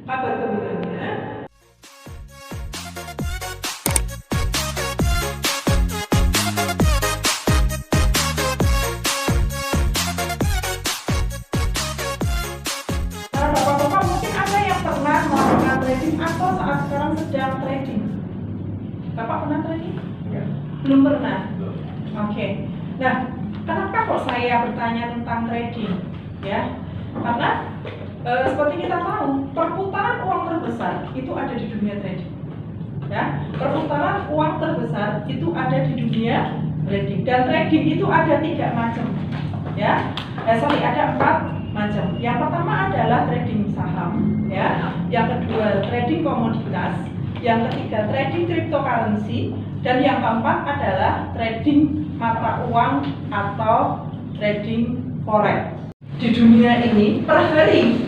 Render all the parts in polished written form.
Kabar gembiranya, Bapak-bapak mungkin ada yang pernah melakukan trading atau saat sekarang sedang trading. Bapak pernah trading? Enggak. Belum pernah? Belum. Oke. Nah, kenapa kok saya bertanya tentang trading? Ya, karena seperti kita tahu, perputaran uang terbesar itu ada di dunia trading. Ya, perputaran uang terbesar itu ada di dunia trading. Dan trading itu ada 3 macam. Ya, ada 4 macam. Yang pertama adalah trading saham, ya. Yang kedua trading komoditas. Yang ketiga trading cryptocurrency. Dan yang keempat adalah trading mata uang atau trading forex. Di dunia ini per hari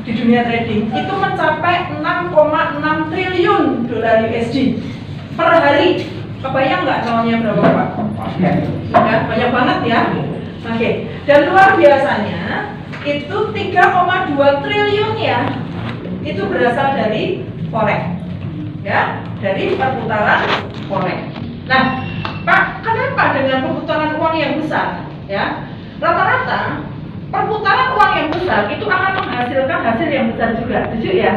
di dunia trading itu mencapai 6,6 triliun dolar USD per hari. Kebayang nggak nolnya berapa, Pak? Ya, banyak banget ya. Oke. Dan luar biasanya itu 3,2 triliun ya. Itu berasal dari forex. Ya, dari perputaran forex. Nah, Pak, kenapa dengan perputaran uang yang besar? Ya, rata-rata perputaran uang yang besar itu akan menghasilkan hasil yang besar juga, setuju ya?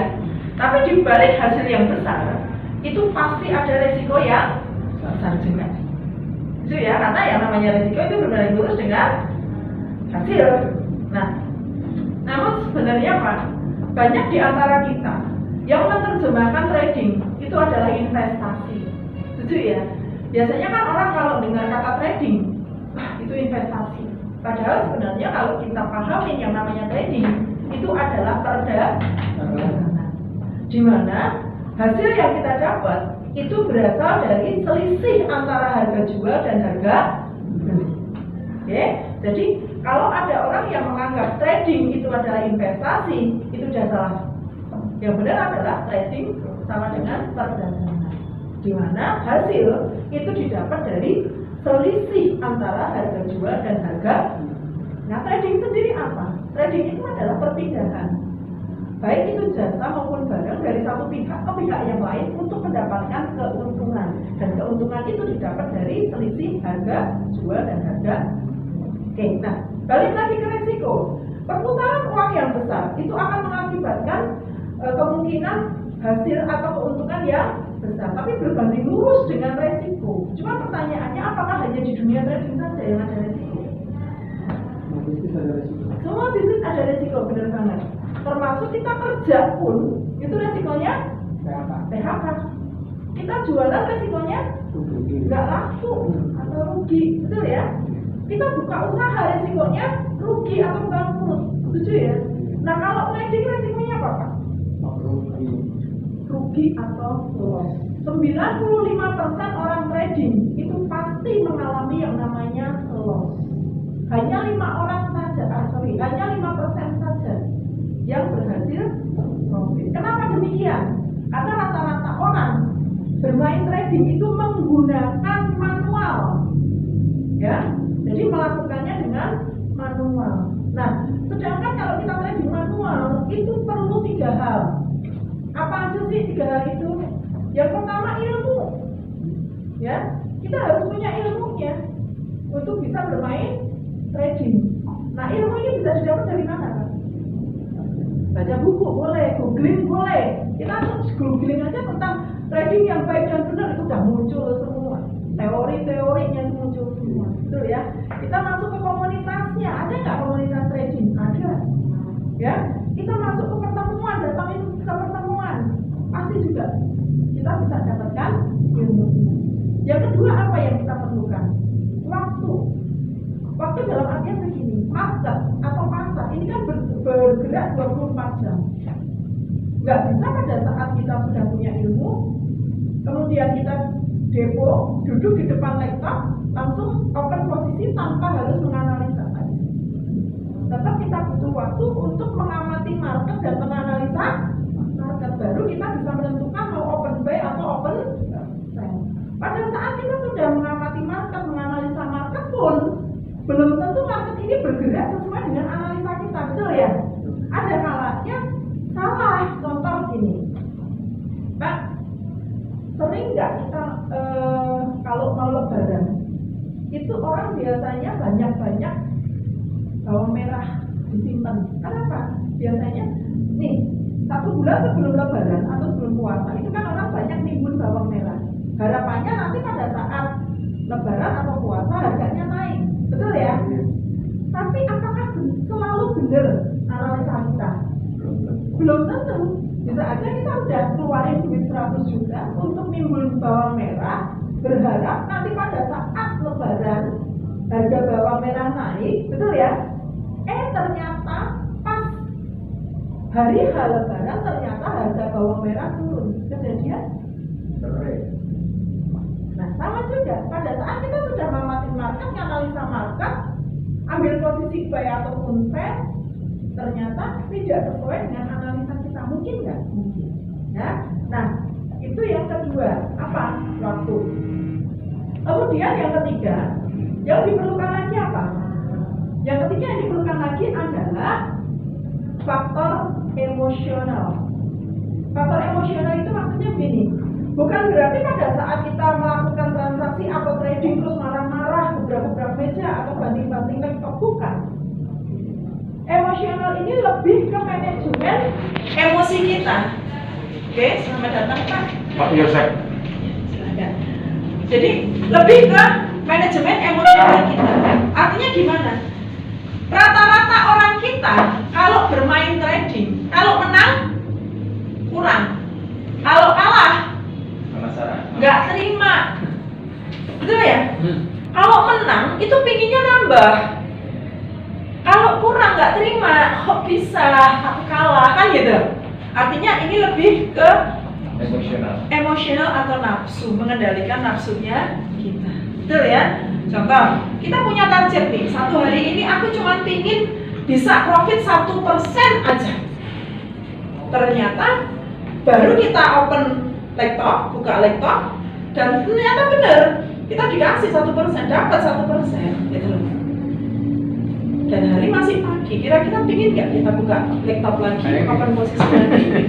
Tapi di balik hasil yang besar itu pasti ada resiko yang besar juga, setuju ya? Karena yang namanya resiko itu berbanding lurus dengan hasil. Nah, namun sebenarnya Pak, banyak di antara kita yang menerjemahkan trading itu adalah investasi, setuju ya? Biasanya kan orang kalau dengar kata trading, itu investasi. Padahal sebenarnya kalau kita pahami yang namanya trading itu adalah perdagangan, di mana hasil yang kita dapat itu berasal dari selisih antara harga jual dan harga beli. Oke, jadi kalau ada orang yang menganggap trading itu adalah investasi, itu sudah salah. Yang benar adalah trading sama dengan perdagangan, di mana hasil itu didapat dari selisih antara harga jual dan harga. Nah, trading sendiri apa? Trading itu adalah perpindahan, baik itu jasa maupun barang dari satu pihak ke pihak yang lain untuk mendapatkan keuntungan. Dan keuntungan itu didapat dari selisih harga jual dan harga. Oke, nah balik lagi ke resiko. Perputaran uang yang besar itu akan mengakibatkan kemungkinan hasil atau keuntungan yang besar, tapi berbanding lurus dengan resiko. Cuma pertanyaannya, apakah hanya di dunia trading saja yang ada resiko? Semua bisnis ada resiko, benar banget. Termasuk kita kerja pun itu resikonya PHK. Kita jualan resikonya nggak laku atau rugi, betul ya? Kita buka usaha resikonya rugi atau bangkrut, setuju ya? Nah, kalau trading resikonya apa, Pak? Rugi atau loss. 95% orang trading itu pasti mengalami yang namanya loss. Hanya 5% saja yang berhasil profit. Kenapa demikian? Karena rata-rata orang bermain trading itu menggunakan manual, ya. Jadi melakukannya dengan manual. Nah, sedangkan kalau kita trading manual itu perlu 3 hal. Apa aja sih 3 hal itu? Yang pertama ilmu, ya. Kita harus punya ilmunya untuk bisa bermain trading. Nah, ilmu ini bisa didapat dari mana, Pak? Baca buku boleh, googling boleh. Kita googling aja tentang trading yang baik dan benar itu sudah muncul semua. Teori-teorinya itu muncul semua, betul ya? Kita masuk ke komunitasnya, ada nggak komunitas trading? Ada, ya. Kita masuk ke pertemuan, datangin ke pertemuan, pasti juga kita bisa dapatkan ilmu. Yang kedua apa yang kita perlukan? Waktu. Waktu dalam artian begini, market atau pasar ini kan bergerak 24 jam. Nggak bisa pada saat kita sudah punya ilmu, kemudian kita depo, duduk di depan laptop, langsung open posisi tanpa harus menganalisa. Tetap kita butuh waktu untuk mengamati market dan menganalisa market, baru kita bisa menentukan mau open buy atau open sell. Pada saat kita sudah mengamati market, menganalisa market pun belum tentu market ini bergerak sesuai dengan analisa kita, betul ya? Ada kalanya salah. Contoh ini, Pak, sering nggak kita kalau mau lebaran itu orang biasanya banyak-banyak bawang merah disimpan. Kenapa? Biasanya nih 1 bulan sebelum lebaran atau sebelum puasa itu kan orang banyak nimbun bawang merah. Harapannya nanti pada saat lebaran atau puasa harganya naik, betul ya? Tapi apakah selalu benar analisa kita? Belum tentu. Bisa aja kita udah keluarin duit 100 juta untuk nimbun bawang merah, berharap nanti pada saat lebaran harga bawang merah naik, betul ya? Ternyata pas hari lebaran ternyata harga bawang merah turun. Kejadian? Nah, sama juga pada saat kita sudah mengamati market, analisa market, ambil posisi buy ataupun sell, ternyata tidak sesuai dengan analisa kita. Mungkin nggak? Mungkin. Ya. Nah, itu yang kedua. Apa? Waktu. Kemudian yang ketiga, yang diperlukan lagi apa? Yang ketiga yang diperlukan lagi adalah faktor emosional. Faktor emosional itu maksudnya begini, bukan berarti pada saat kita melakukan transaksi atau trading terus marah-marah, gebrak-gebrak meja atau banting-banting laptop, bukan. Emosional ini lebih ke manajemen emosi kita. Oke, selamat datang Pak Yosef. Silakan. Jadi lebih ke manajemen emosional kita. Artinya gimana? Rata-rata orang kita kalau bermain trading, kalau menang kurang, kalau kalah nggak terima, betul ya? Kalau menang itu pinginnya nambah, kalau kurang nggak terima, kok bisa aku kalah, kan gitu. Artinya ini lebih ke emosional atau nafsu, mengendalikan nafsunya kita, betul ya? Contoh, kita punya target nih, 1 hari ini aku cuma pingin bisa profit 1% aja. Ternyata baru kita open laptop, buka laptop, dan ternyata benar kita dikasih 1%, dapat 1%, gitu loh. Dan hari masih pagi, kira-kira pingin nggak kita buka laptop lagi, open posisi lagi?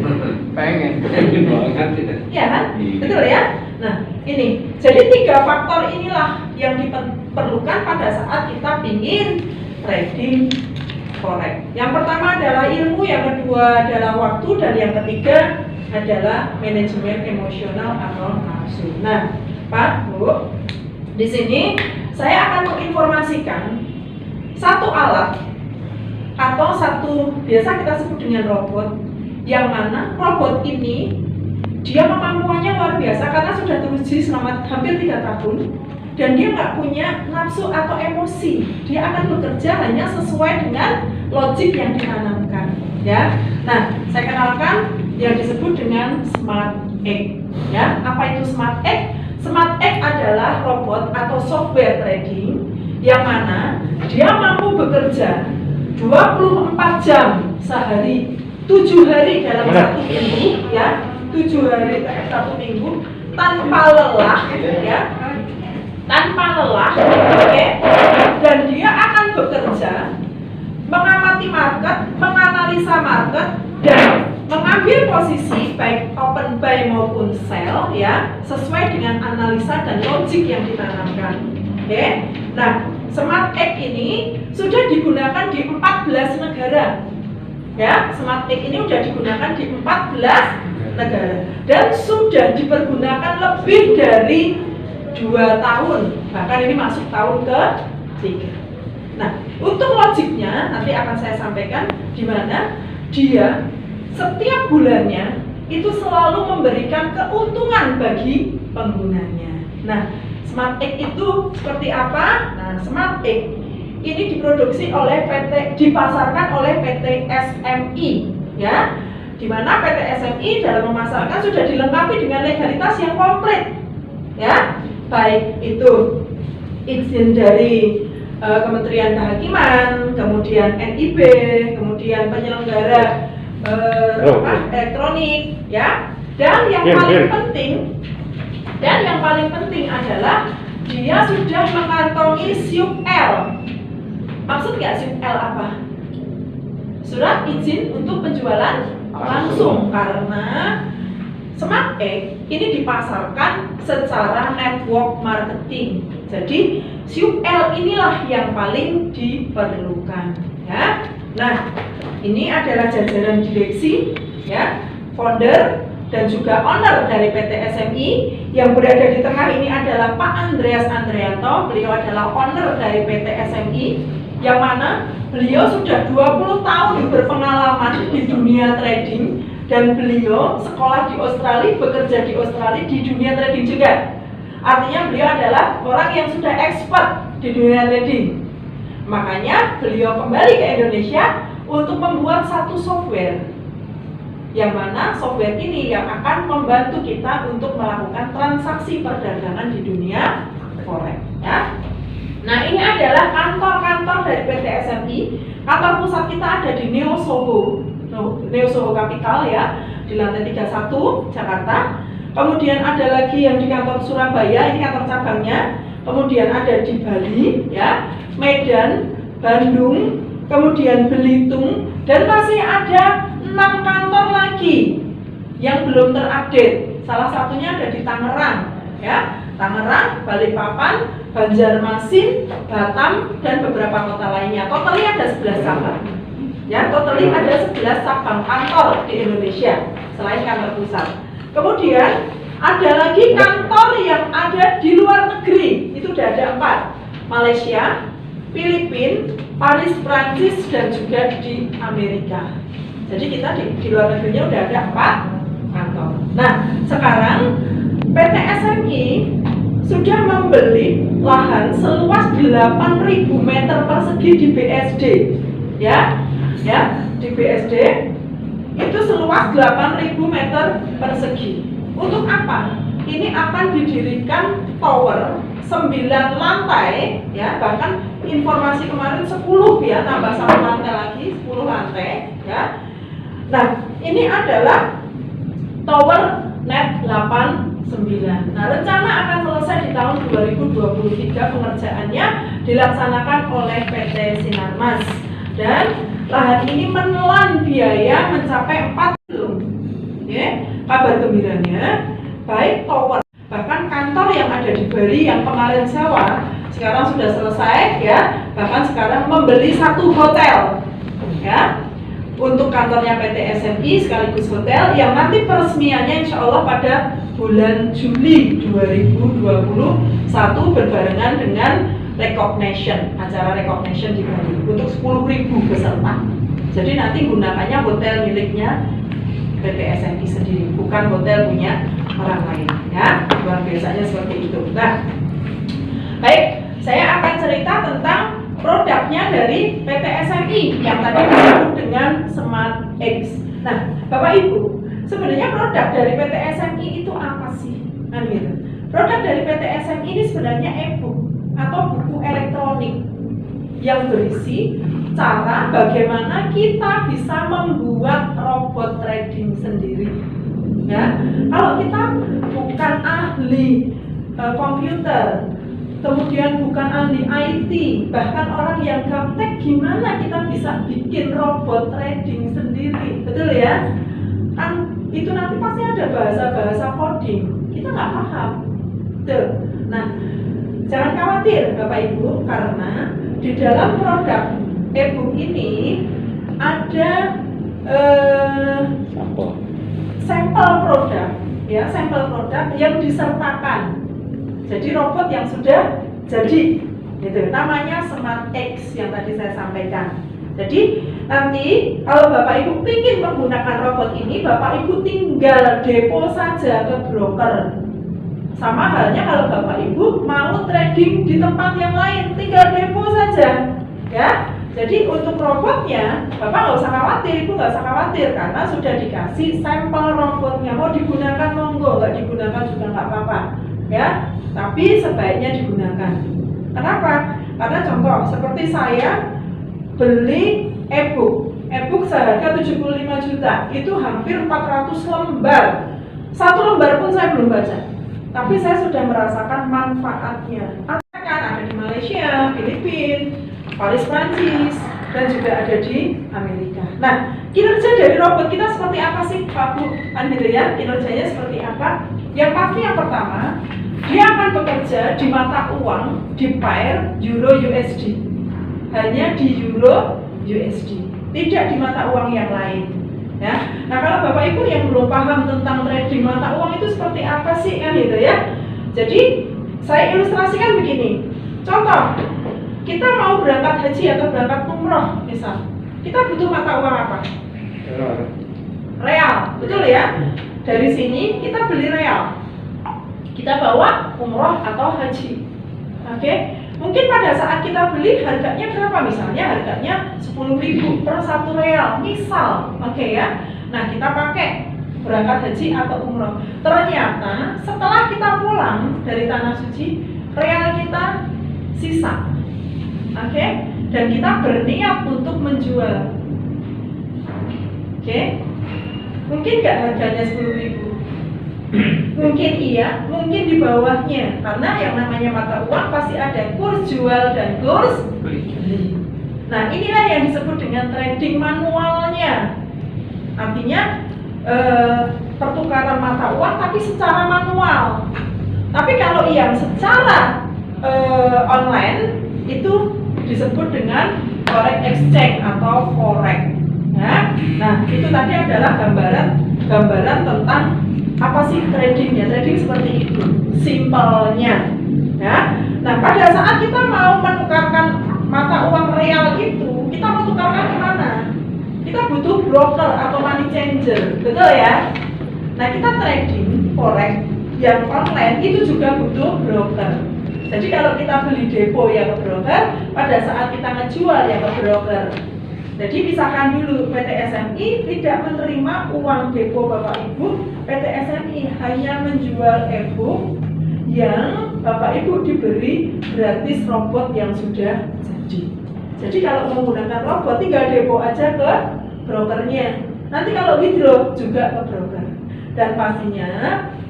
Pengen banget. Iya kan? Betul ya? Nah, ini jadi 3 faktor inilah yang diperlukan pada saat kita ingin trading forex. Yang pertama adalah ilmu, yang kedua adalah waktu, dan yang ketiga adalah manajemen emosional atau nafsu. Nah, Pak, Bu, di sini saya akan menginformasikan satu alat atau biasa kita sebut dengan robot, yang mana robot ini dia kemampuannya luar biasa karena sudah teruji selama hampir 3 tahun, dan dia nggak punya nafsu atau emosi. Dia akan bekerja hanya sesuai dengan logik yang ditanamkan, ya. Nah, saya kenalkan yang disebut dengan Smart X, ya. Apa itu Smart X? Smart X adalah robot atau software trading yang mana dia mampu bekerja 24 jam sehari, 7 hari dalam 1 minggu, ya. 7 hari dalam 1 minggu tanpa lelah, ya, tanpa lelah, oke. Dan dia akan bekerja mengamati market, menganalisa market, dan mengambil posisi baik open buy maupun sell, ya, sesuai dengan analisa dan logik yang ditanamkan. Oke. Nah, Smart X ini sudah digunakan di 14 negara. Ya, Smart X ini sudah digunakan di 14 negara dan sudah dipergunakan lebih dari 2 tahun, bahkan ini masuk tahun ke-3. Nah, untuk logiknya nanti akan saya sampaikan di mana dia setiap bulannya itu selalu memberikan keuntungan bagi penggunanya. Nah, Smart X itu seperti apa? Nah, Smart X ini diproduksi oleh dipasarkan oleh PT SMI, ya. Di mana PT SMI dalam memasarkan sudah dilengkapi dengan legalitas yang komplit, ya. Baik itu izin dari Kementerian Kehakiman, kemudian NIB, kemudian penyelenggara elektronik, ya. Dan yang paling penting adalah dia sudah mengantongi SIUP L. Maksud nggak SIUP L apa? Surat izin untuk penjualan langsung karena Smart X ini dipasarkan secara network marketing. Jadi SUL inilah yang paling diperlukan, ya. Nah, ini adalah jajaran direksi, ya, founder dan juga owner dari PT SMI. Yang berada di tengah ini adalah Pak Andreas Andrianto. Beliau adalah owner dari PT SMI, yang mana beliau sudah 20 tahun berpengalaman di dunia trading, dan beliau sekolah di Australia, bekerja di Australia di dunia trading juga. Artinya beliau adalah orang yang sudah expert di dunia trading. Makanya beliau kembali ke Indonesia untuk membuat satu software, yang mana software ini yang akan membantu kita untuk melakukan transaksi perdagangan di dunia forex, ya. Nah, ini adalah kantor-kantor dari PT SMI. Kantor pusat kita ada di Neo Soho Capital, ya, di lantai 31 Jakarta. Kemudian ada lagi yang di kantor Surabaya, ini kantor cabangnya. Kemudian ada di Bali, ya, Medan, Bandung, kemudian Belitung, dan masih ada 6 kantor lagi yang belum terupdate. Salah satunya ada di Tangerang, ya, Tangerang, Balikpapan, Banjarmasin, Batam, dan beberapa kota lainnya. Totalnya ada 11 cabang. Ya, totalnya ada 11 cabang kantor di Indonesia selain kantor pusat. Kemudian ada lagi kantor yang ada di luar negeri. Itu sudah ada 4. Malaysia, Filipina, Paris, Prancis, dan juga di Amerika. Jadi kita di luar negerinya udah ada 4 kantor. Nah, sekarang PT SMI sudah membeli lahan seluas 8.000 meter persegi di BSD, ya, di BSD itu seluas 8.000 meter persegi. Untuk apa? Ini akan didirikan tower 9 lantai, ya, bahkan informasi kemarin 10, ya, tambah 1 lantai lagi, 10 lantai, ya. Nah, ini adalah tower net 89. Nah, rencana akan selesai di tahun 2023. Pengerjaannya dilaksanakan oleh PT Sinarmas, dan lahan ini menelan biaya mencapai 4 triliun. Ya, kabar gembiranya, baik tower, bahkan kantor yang ada di Bali yang kemarin sewa sekarang sudah selesai, ya, bahkan sekarang membeli 1 hotel, ya, untuk kantornya PT SMI sekaligus hotel, yang nanti peresmiannya insya Allah pada bulan Juli 2021 berbarengan dengan recognition, acara recognition di Bali untuk 10.000 peserta. Jadi nanti gunakannya hotel miliknya PT SMI sendiri, bukan hotel punya orang lain, ya. Luar biasanya seperti itu. Nah, baik, saya akan cerita tentang produknya dari PT SMI yang tadi disebut dengan Smart X. Nah, Bapak Ibu, sebenarnya produk dari PT SMI itu apa sih? Nah, gitu. Produk dari PT SMI ini sebenarnya e-book atau buku elektronik yang berisi cara bagaimana kita bisa membuat robot trading sendiri. Ya, kalau kita bukan ahli komputer, kemudian bukan ahli IT, bahkan orang yang gaptek, gimana kita bisa bikin robot trading sendiri, betul ya? Kan itu nanti pasti ada bahasa-bahasa coding, kita nggak paham, betul. Nah, jangan khawatir Bapak Ibu, karena di dalam produk e-book ini ada sampel produk, ya, sampel produk yang disertakan. Jadi robot yang sudah jadi, gitu. Namanya Smart X yang tadi saya sampaikan. Jadi nanti kalau Bapak Ibu ingin menggunakan robot ini, Bapak Ibu tinggal depo saja ke broker. Sama halnya kalau Bapak Ibu mau trading di tempat yang lain, tinggal depo saja, ya. Jadi untuk robotnya, Bapak nggak usah khawatir, Ibu nggak usah khawatir, karena sudah dikasih sampel robotnya. Mau digunakan monggo, nggak digunakan juga nggak apa-apa, ya. Tapi sebaiknya digunakan. Kenapa? Karena contoh seperti saya beli e-book seharga 75 juta, itu hampir 400 lembar. 1 lembar pun saya belum baca, tapi saya sudah merasakan manfaatnya. Ada di Malaysia, Filipina, Paris, Prancis, dan juga ada di Amerika. Nah, kinerja dari robot kita seperti apa sih Pak Bu Andrea? Kinerjanya seperti apa? Yang pasti yang pertama, dia akan bekerja di mata uang di pair Euro USD. Hanya di Euro USD, tidak di mata uang yang lain. Ya. Nah, kalau Bapak Ibu yang belum paham tentang trading mata uang itu seperti apa sih kan gitu ya. Jadi, saya ilustrasikan begini. Contoh, kita mau berangkat haji atau berangkat umroh misal. Kita butuh mata uang apa? Real, betul ya? Dari sini kita beli real, kita bawa umroh atau haji. Oke? Mungkin pada saat kita beli harganya berapa? Misalnya harganya 10.000 per 1 real, misal. Oke ya? Nah, kita pakai berangkat haji atau umroh. Ternyata setelah kita pulang dari tanah suci, real kita sisa. Oke? Dan kita berniat untuk menjual. Oke? Mungkin nggak harganya 10.000? Mungkin iya, mungkin di bawahnya. Karena yang namanya mata uang pasti ada kurs jual dan kurs beli. Nah, inilah yang disebut dengan trading manualnya. Artinya pertukaran mata uang tapi secara manual. Tapi kalau yang secara online itu disebut dengan forex exchange atau forex. Ya. Nah, itu tadi adalah gambaran tentang apa sih tradingnya. Trading seperti itu, simpelnya. Ya. Nah, pada saat kita mau menukarkan mata uang real itu, kita mau tukarkan kemana? Kita butuh broker atau money changer, betul ya? Nah, kita trading forex yang online itu juga butuh broker. Jadi kalau kita beli depo ya ke broker, pada saat kita ngejual ya ke broker. Jadi pisahkan dulu, PT SMI tidak menerima uang depo Bapak Ibu. PT SMI hanya menjual e-book yang Bapak Ibu diberi gratis robot yang sudah jadi. Jadi kalau menggunakan robot tinggal depo aja ke brokernya. Nanti kalau withdraw juga ke broker. Dan pastinya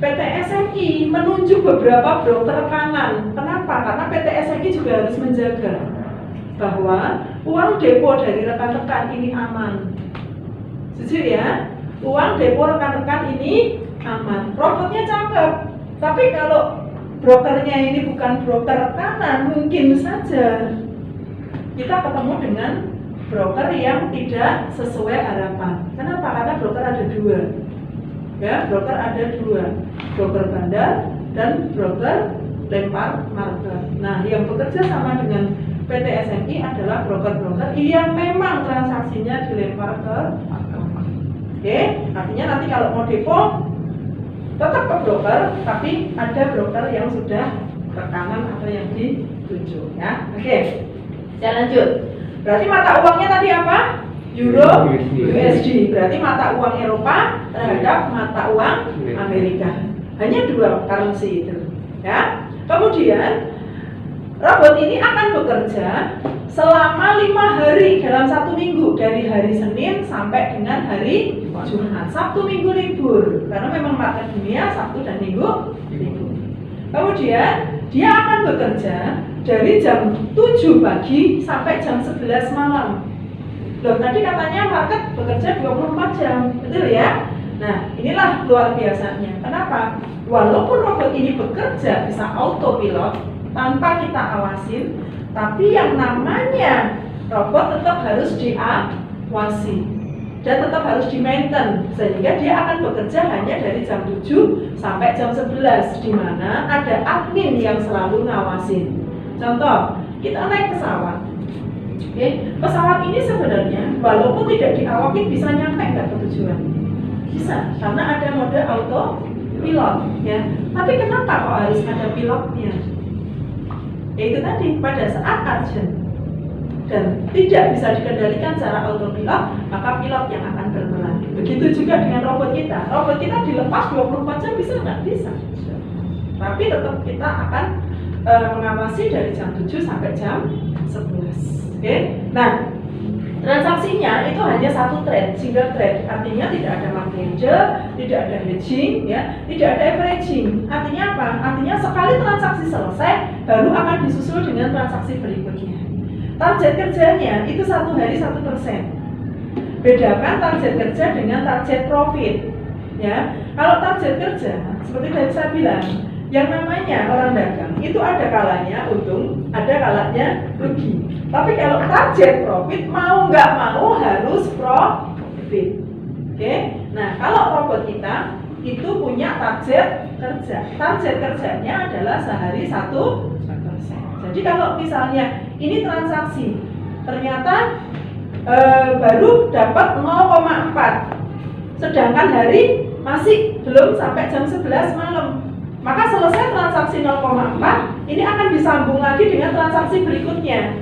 PT SMI menunjuk beberapa broker rekanan. Kenapa? Karena PT SMI juga harus menjaga bahwa uang depo dari rekan-rekan ini aman. Jujur ya, uang depo rekan-rekan ini aman. Robotnya cakep, tapi kalau brokernya ini bukan broker rekanan, mungkin saja kita ketemu dengan broker yang tidak sesuai harapan. Kenapa? Karena broker ada dua. Ya, broker ada dua, broker bandar dan broker lempar market. Nah, yang bekerja sama dengan PT SMI adalah broker-broker yang memang transaksinya dilempar ke market. Oke, artinya nanti kalau mau depo tetap ke broker, tapi ada broker yang sudah rekanan atau yang ditunjuk ya. Oke, saya lanjut. Berarti mata uangnya tadi apa? Euro USD. Berarti mata uang Eropa terhadap mata uang Amerika. Hanya dua currency itu ya. Kemudian robot ini akan bekerja selama 5 hari dalam 1 minggu, dari hari Senin sampai dengan hari Jumat. Sabtu Minggu libur karena memang market dunia Sabtu dan Minggu libur. Kemudian dia akan bekerja dari jam 7 pagi sampai jam 11 malam. Loh, tadi katanya market bekerja 24 jam, betul ya? Nah, inilah luar biasanya. Kenapa? Walaupun robot ini bekerja bisa autopilot tanpa kita awasin, tapi yang namanya robot tetap harus diawasi dan tetap harus di-maintain, sehingga dia akan bekerja hanya dari jam 7 sampai jam 11, di mana ada admin yang selalu ngawasin. Contoh, kita naik pesawat. Pesawat ini sebenarnya walaupun tidak diawakin bisa nyampe nggak ke tujuan? Bisa, karena ada mode autopilot ya. Tapi kenapa kok harus ada pilotnya? Itu tadi, pada saat urgent dan tidak bisa dikendalikan secara autopilot, maka pilot yang akan berperan. Begitu juga dengan robot kita. Robot kita dilepas 24 jam bisa nggak? Bisa. Tapi tetap kita akan mengawasi dari jam 7 sampai jam 11. Oke. Nah, transaksinya itu hanya satu trade, single trade. Artinya tidak ada market order, tidak ada hedging, ya, tidak ada averaging. Artinya apa? Artinya sekali transaksi selesai, baru akan disusul dengan transaksi berikutnya. Target kerjanya itu 1 hari 1%. bedakan target kerja dengan target profit. Ya, kalau target kerja seperti tadi saya bilang, yang namanya orang dagang itu ada kalanya untung, ada kalanya rugi. Tapi kalau target profit mau nggak mau harus profit. Oke, nah kalau robot kita itu punya target kerja. Target kerjanya adalah sehari 1%. Jadi kalau misalnya ini transaksi ternyata baru dapat 0,4, sedangkan hari masih belum sampai jam 11 malam, maka selesai transaksi 0,4 ini akan disambung lagi dengan transaksi berikutnya.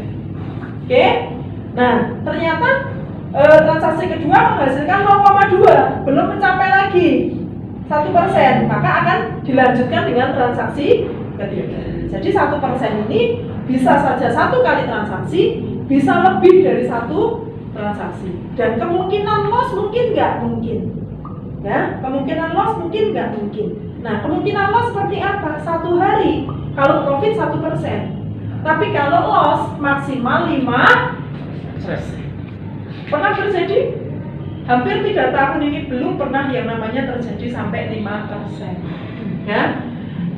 Oke, nah ternyata transaksi kedua menghasilkan 0,2, belum mencapai lagi 1%, maka akan dilanjutkan dengan transaksi ketiga. Jadi 1% ini bisa saja satu kali transaksi, bisa lebih dari satu transaksi, dan kemungkinan loss mungkin nggak mungkin. Ya, kemungkinan loss mungkin nggak mungkin. Nah, kemungkinan loss seperti apa? Satu hari kalau profit 1%, tapi kalau loss maksimal 5%. Pernah terjadi? Hampir 3 tahun ini belum pernah yang namanya terjadi sampai 5%. Ya,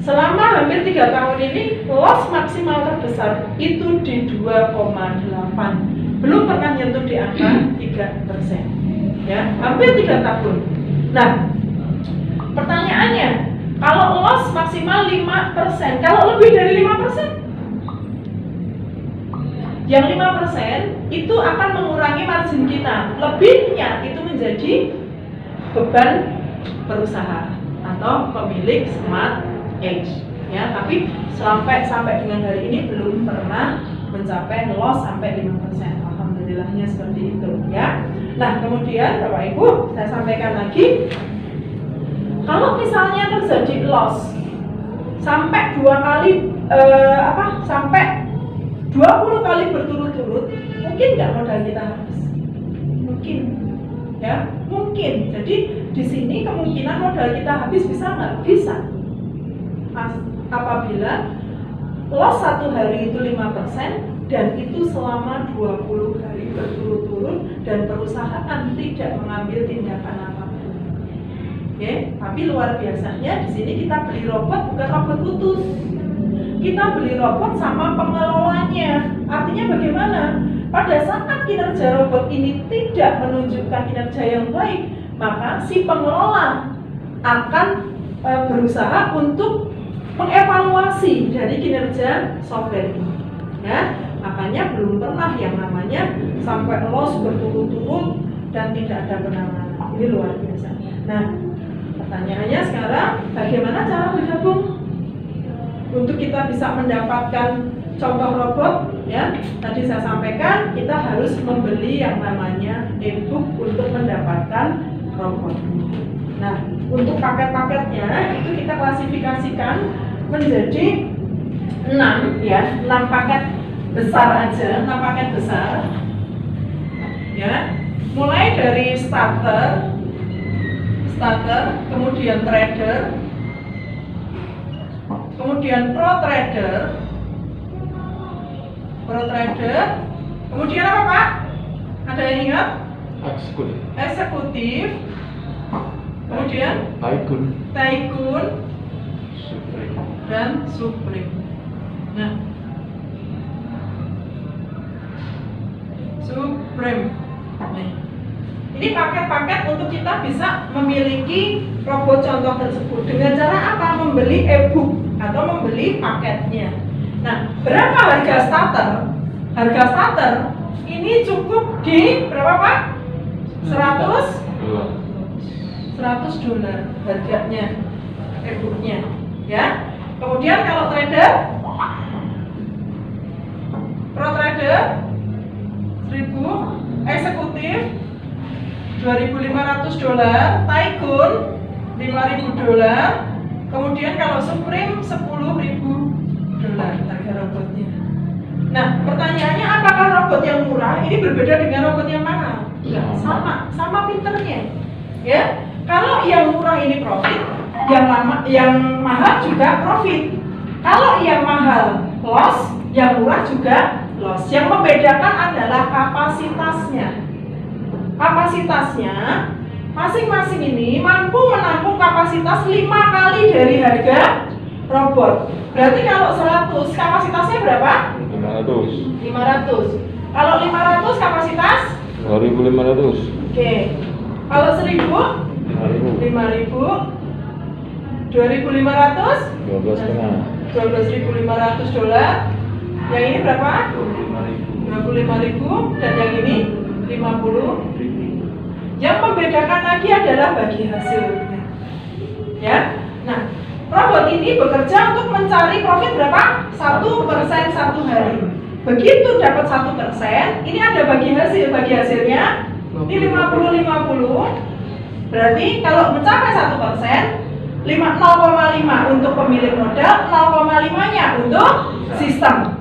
selama hampir 3 tahun ini loss maksimal terbesar itu di 2,8, belum pernah nyentuh di angka 3%. Ya, hampir 3 tahun. Nah, pertanyaannya, kalau loss maksimal 5%, kalau lebih dari 5%, yang 5% itu akan mengurangi margin kita. Lebihnya itu menjadi beban perusahaan atau pemilik Smart Edge. Ya, tapi sampai dengan hari ini belum pernah mencapai loss sampai 5%. Alhamdulillahnya seperti itu, ya. Nah, kemudian Bapak Ibu, saya sampaikan lagi, kalau misalnya terjadi loss sampai 2 kali sampai 20 kali berturut-turut, mungkin nggak modal kita habis? Mungkin, ya, mungkin. Jadi di sini kemungkinan modal kita habis bisa nggak? Bisa. Apabila loss satu hari itu 5% dan itu selama 20 hari berturut-turut dan perusahaan tidak mengambil tindakan apapun. Oke, tapi luar biasanya di sini kita beli robot bukan robot utus. Kita beli robot sama pengelolanya. Artinya bagaimana? Pada saat kinerja robot ini tidak menunjukkan kinerja yang baik, maka si pengelola akan berusaha untuk mengevaluasi dari kinerja software ini. Ya, makanya belum pernah yang namanya sampai loss berturut-turut dan tidak ada penanganan. Ini luar biasa. Nah, pertanyaannya sekarang, bagaimana cara bergabung untuk kita bisa mendapatkan contoh robot? Ya, tadi saya sampaikan kita harus membeli yang namanya e-book untuk mendapatkan robot. Nah, untuk paket-paketnya itu kita klasifikasikan menjadi 6, ya, 6 paket besar aja, 6 paket besar. Ya, mulai dari starter, kemudian trader, kemudian pro trader, kemudian apa Pak? Ada yang ingat? Eksekutif, kemudian Tycoon, dan Supreme. Nah, Supreme. Nih, ini paket-paket untuk kita bisa memiliki robot contoh tersebut. Dengan cara apa? Membeli e-book atau membeli paketnya. Nah, berapa harga starter? Harga starter ini cukup di berapa Pak? $100 harganya e-booknya, ya. Kemudian kalau trader, pro trader 1000, eksekutif $2.500, Tycoon $5.000, kemudian kalau Supreme $10.000 harga robotnya. Nah, pertanyaannya apakah robot yang murah ini berbeda dengan robot yang mahal? Enggak, sama pinternya. Ya, kalau yang murah ini profit, yang mahal juga profit. Kalau yang mahal loss, yang murah juga loss. Yang membedakan adalah kapasitasnya. kapasitasnya masing-masing ini mampu menampung kapasitas 5 kali dari harga robot. Berarti kalau 100 kapasitasnya berapa? 500. 500. Kalau 500 kapasitas 2.500. oke. Kalau 1000 5.000. 5000 2500 12,5. $12.500. Yang ini berapa? 25.000 dan yang ini 50.000. Yang membedakan lagi adalah bagi hasilnya. Ya. Nah, robot ini bekerja untuk mencari profit berapa? 1% satu hari. Begitu dapat 1%, ini ada bagi hasil. Bagi hasilnya ini 50-50. Berarti kalau mencapai 1%, 0,5 untuk pemilik modal, 0,5-nya untuk sistem.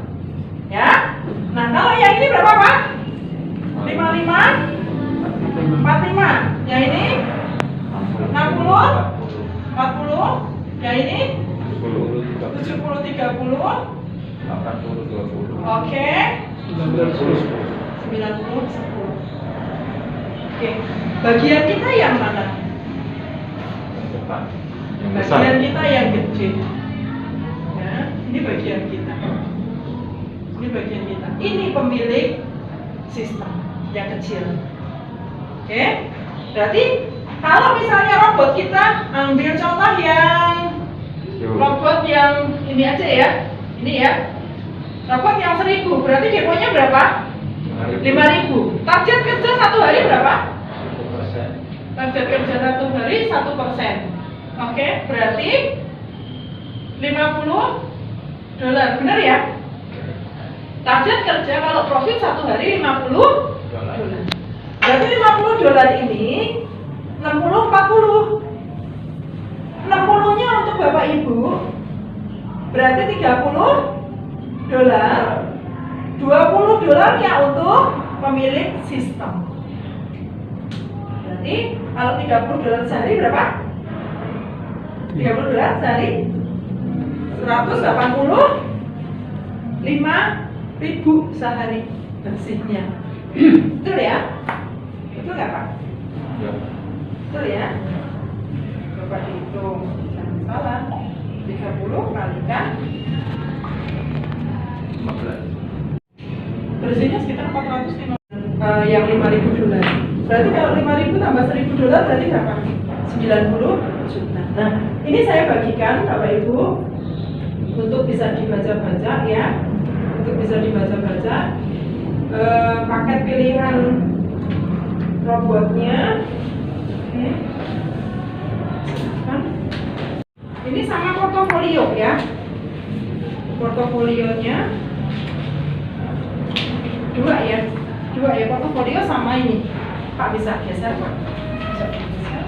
Ya. Nah, kalau yang ini berapa, Pak? 55 45. Yang ini 60 40. Yang ini 70 30. Oke. 90 10. Oke. Bagian kita yang mana? Yang besar. Bagian kita yang gede. Ya, ini bagian kita. Ini bagian kita. Ini pemilik sistem yang kecil. Oke. Berarti kalau misalnya robot kita ambil contoh yang robot yang ini aja ya. Ini ya. Robot yang 1000, berarti deponya berapa? 5000. Target kerja satu hari berapa? 1%. Target kerja satu hari 1%. Oke, berarti $50. Benar ya? Target kerja kalau profit satu hari $50. Berarti $50 ini 60-40. 60-nya untuk Bapak Ibu berarti $30. $20-nya untuk pemilik sistem. Berarti kalau $30 sehari berapa? $30 sehari 185.000 sehari bersihnya. Betul ya? Betul nggak, Pak? Ya. Betul ya? Coba dihitung, jangan salah. 30 kalikan 15. bersihnya sekitar 450. Yang $5.000. Berarti kalau 5.000 tambah $1.000 berarti berapa? 90 juta. Nah, ini saya bagikan Bapak Ibu untuk bisa dibaca-baca ya. Untuk bisa dibaca-baca paket pilihan robotnya. Oke. Ini sama portofolio ya. Portofolionya dua ya portofolio sama ini. Pak bisa geser, Pak. Bisa geser.